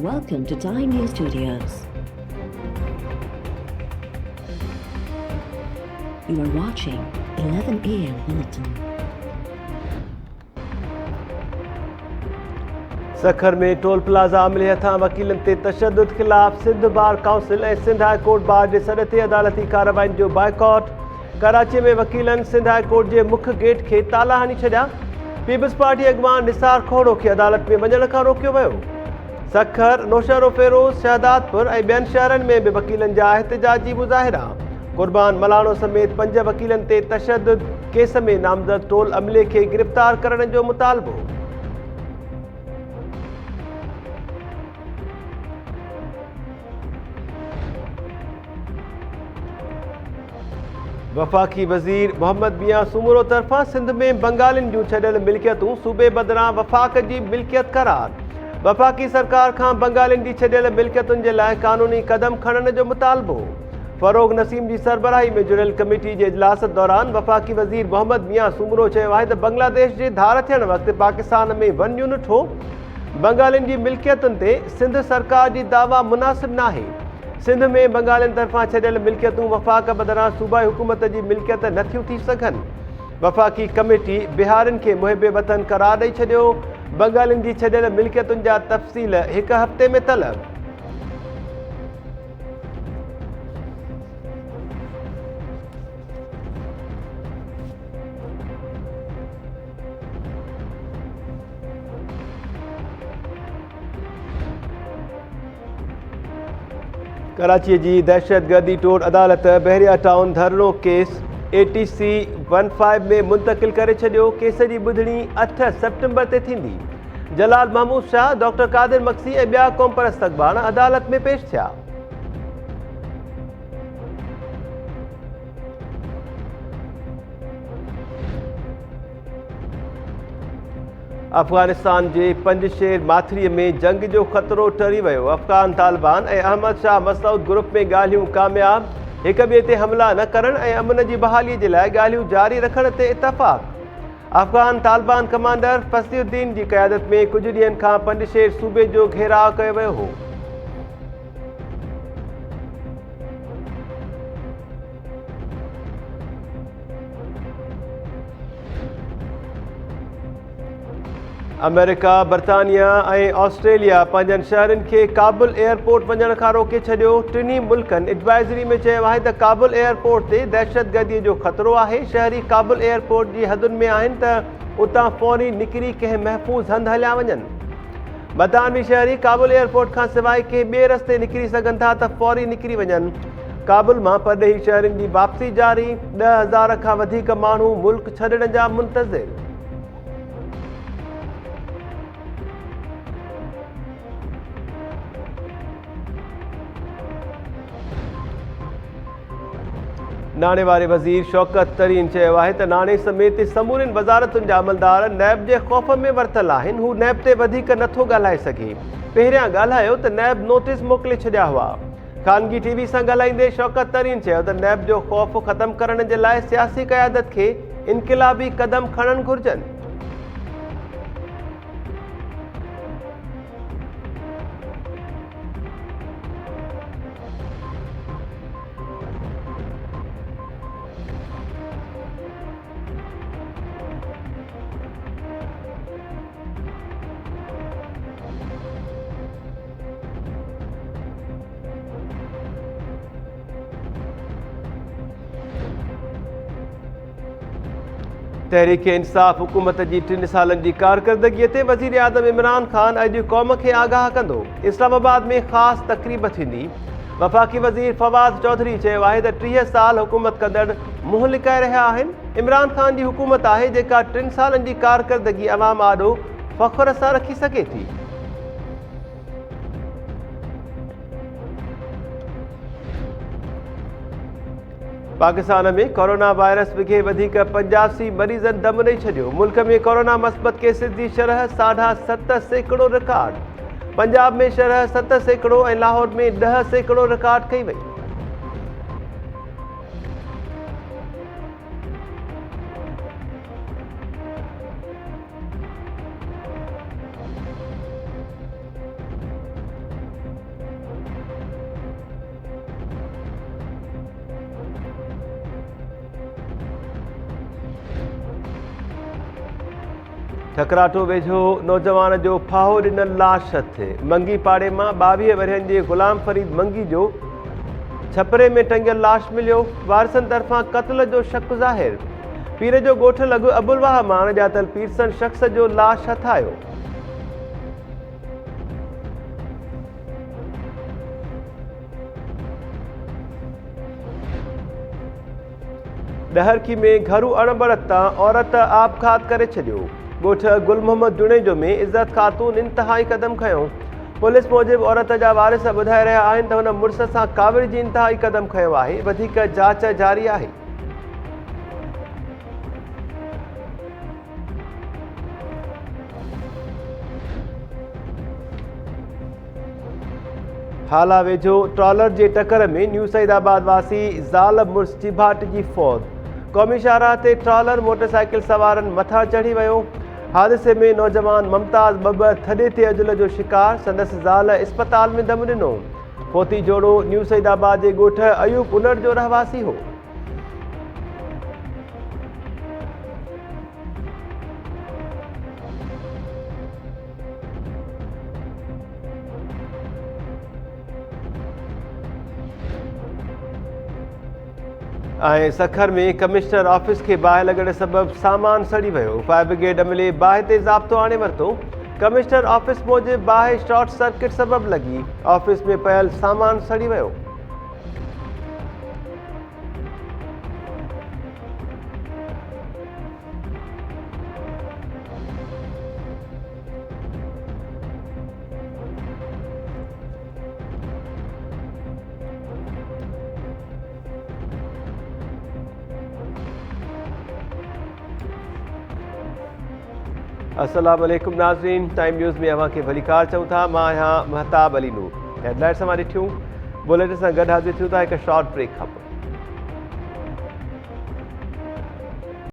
Welcome to Time News Studios. You are watching 11 AM Bulletin. Sukkur में toll plaza अमले हथां वकीलनि ते तशद्दुद ख़िलाफ़ सिंध बार काउंसिल ऐं सिंध हाई कोर्ट बार जे सॾ ते अदालती कार्रवाइनि जो बाइकॉट। कराची में वकीलनि सिंध हाई कोर्ट जे मुख्य गेट खे ताला हणी छॾिया। पीपल्स पार्टी अॻवान निसार खोड़ो खे अदालत में वञण खां रोकियो वियो। सखर, नौशहरो फेरोज़, शहदादपुर ऐं ॿियनि शहरनि में बि वकीलनि जा एहतिजाजी मुज़ाहिरा। कुर्बान मलाणो समेत 5 वकीलनि ते तशद्दुद केस में नामज़द टोल अमले खे गिरफ़्तार करण जो मुतालबो। वफ़ाक़ी वज़ीर मोहम्मद मियां सूमरो तरफ़ां सिंध में बंगालिन जूं छॾियल मिल्कियतूं सूबे बदिरां वफ़ाक़ जी मिल्कियत करार। वफ़ाक़ी सरकार खां बंगालिन जी छॾियल मिल्कियतुनि जे लाइ क़ानूनी क़दम खणण जो मुतालबो। फ़रोग़ नसीम जी सरबराही में जुड़ियल कमेटी जे इजलास दौरान वफ़ाक़ी वज़ीर मोहम्मद मियां सूमरो चयो आहे त बांग्लादेश जे धार थियण वक़्तु पाकिस्तान में 1 यूनिट हो। बंगालिन जी मिल्कियतुनि ते सिंध सरकार जी दावा मुनासिब नाहे। सिंध में बंगालिन तरफ़ां छॾियल मिल्कियतूं वफ़ाक़ बदिरां सूबाई हुकूमत जी मिल्कियत नथियूं थी सघनि। वफ़ाक़ी कमेटी बिहारिन खे मुहिब वतन करार ॾेई छॾियो। बंगालिन जी छॾियल मिल्कियतुनि जा तफ़सील 1 हफ़्ते में तलब। कराची जी दहशतगर्दी टोड़ अदालत बहरिया टाउन धरणो केस ATC 15 में मुंतकिल करे छॾियो। केस जी ॿुधणी 8 सेप्टेम्बर ते थींदी। जलाल महमूद शाह, डॉक्टर कादिर मक्सी ऐं ॿिया क़ौमपरस्त अॻवान अदालत में पेश थिया। अफ़गानिस्तान जे पंजशेर माथिरीअ में जंग जो ख़तरो टरी वियो। अफ़गान तालिबान ऐं अहमद शाह मसूद ग्रुप में ॻाल्हियूं कामयाब। हिक ॿिए ते हमला न करण ऐं अमन जी बहालीअ जे लाइ ॻाल्हियूं जारी रखण ते इतफ़ाक़। अफ़गान तालिबान कमांडर फसीउद्दीन जी क़यादत में कुझु ॾींहंनि खां पंजशेर सूबे जो घेराव कयो वियो हो। अमेरिका, बरतानिया ऐं ऑस्ट्रेलिया पंहिंजनि शहरनि खे काबुल एयरपोर्ट वञण खां रोके छॾियो। टिनी मुल्कनि एडवाइज़री में चयो आहे त काबुल एयरपोर्ट ते दहशतगर्दीअ जो ख़तरो आहे। शहरी काबुल एयरपोर्ट जी हदुनि में आहिनि त उतां फ़ौरी निकिरी कंहिं महफ़ूज़ हंधि हलिया वञनि। बरतानवी शहरी काबुल एयरपोर्ट खां सवाइ कंहिं ॿिए रस्ते निकिरी सघनि था त फ़ौरी निकिरी वञनि। काबुल मां परॾेही शहरनि जी वापसी जारी। 10,000 खां वधीक माण्हू मुल्क छॾण जा मुंतज़िर। नाणे वारे वज़ीर शौकत तरीन चयो आहे त नाणे समेत समूरनि वज़ारतुनि जा अमलदार नैब जे ख़ौफ़ में वरतल आहिनि। हू नैब ते वधीक नथो ॻाल्हाए सघे। पहिरियां ॻाल्हायो त नैब नोटिस मोकिले छॾिया हुआ। ख़ानगी TV सां ॻाल्हाईंदे शौकत तरीन चयो त नैब जो ख़ौफ़ ख़तमु करण जे लाइ सियासी क़यादत खे इनक़िलाबी क़दम खणणु घुरिजनि। तहरीक इंसाफ़ हुकूमत जी 3 सालनि जी कारकर्दगीअ ते वज़ीर आज़म इमरान ख़ान अॼु क़ौम खे आगाह कंदो। इस्लामाबाद में ख़ासि तक़रीब थींदी। वफ़ाक़ी वज़ीर फवाद चौधरी चयो आहे त 30 साल हुकूमत कंदड़ मुंहुं लिकाए रहिया आहिनि। इमरान ख़ान जी हुकूमत आहे जेका 3 सालनि जी कारकर्दगी अवाम आॾो फ़ख्र सां रखी सघे थी। पाकिस्तान में कोरोना वायरस खे वधीक 85 मरीज़नि दम ॾेई छॾियो। मुल्क में कोरोना मस्बत केसिस जी शरह 7.5% रिकॉर्ड। पंजाब में शरह 7% ऐं लाहौर में 10% रिकॉर्ड कई वई। ठकराटो वेझो नौजवान जो फाहो ॾिनल लाश हथ मंगी पाड़े मां 22 वरियनि जे ग़ुलाम फरीद मंगी जो छपरे में टंगियल लाश मिलियो। वारसनि तरफ़ां क़त्ल जो शक ज़ाहिर। पीर जो ॻोठु लॻ अबुलवाह मां अणॼातल पीरसन शख़्स जो लाश हथायो। डहरकी में घरू अणबड़त तां औरत आपघात करे छॾियो। ॻोठ गुल मोहम्मद जुणेजो में इज़त ख़ातून इंतहाई क़दम खयों। पुलिस मूजिबि औरत जा वारिस ॿुधाए रहिया आहिनि त हुन मुड़ुस सां काविड़ जी इंतहाई क़दम खयो आहे। वधीक जांच जारी आहे। हाला वेझो ट्रॉलर जे टकर में न्यू सईदाबाद वासी ज़ाल मुड़ुस चिभाट जी फौत। क़ौमी शाहराह ते ट्रॉलर मोटरसाइकिल सवारनि मथां चढ़ी वियो। हादिसे में नौजवान मुमताज़ बब्बर थॾे ते अजुल जो शिकार। संदसि ज़ाल इस्पताल में दम ॾिनो। फोती जोड़ो न्यू सईदाबाद जे ॻोठ अयूब उनड़ जो रहवासी हो। सखर में कमिश्नर ऑफिस के बाहि लॻण सबब सामान सड़ी वियो। फायर ब्रिगेड अमले बाहि ते ज़ाब्तो आणे वरितो। कमिश्नर ऑफिस मूजिबि बाहि शॉर्ट सर्किट सबब लॻी। ऑफिस में पयल सामान सड़ी वियो। अस्सलाम वालेकुम नाज़रीन, टाइम न्यूज़ में अवां खे भलीकार चऊं था। मां आहियां महताब अली नूर। हेडलाइन्स मां ॾिठियूं। बुलेटिन सां गॾु हाज़िर थियूं था हिकु शॉर्ट ब्रेक खां पोइ।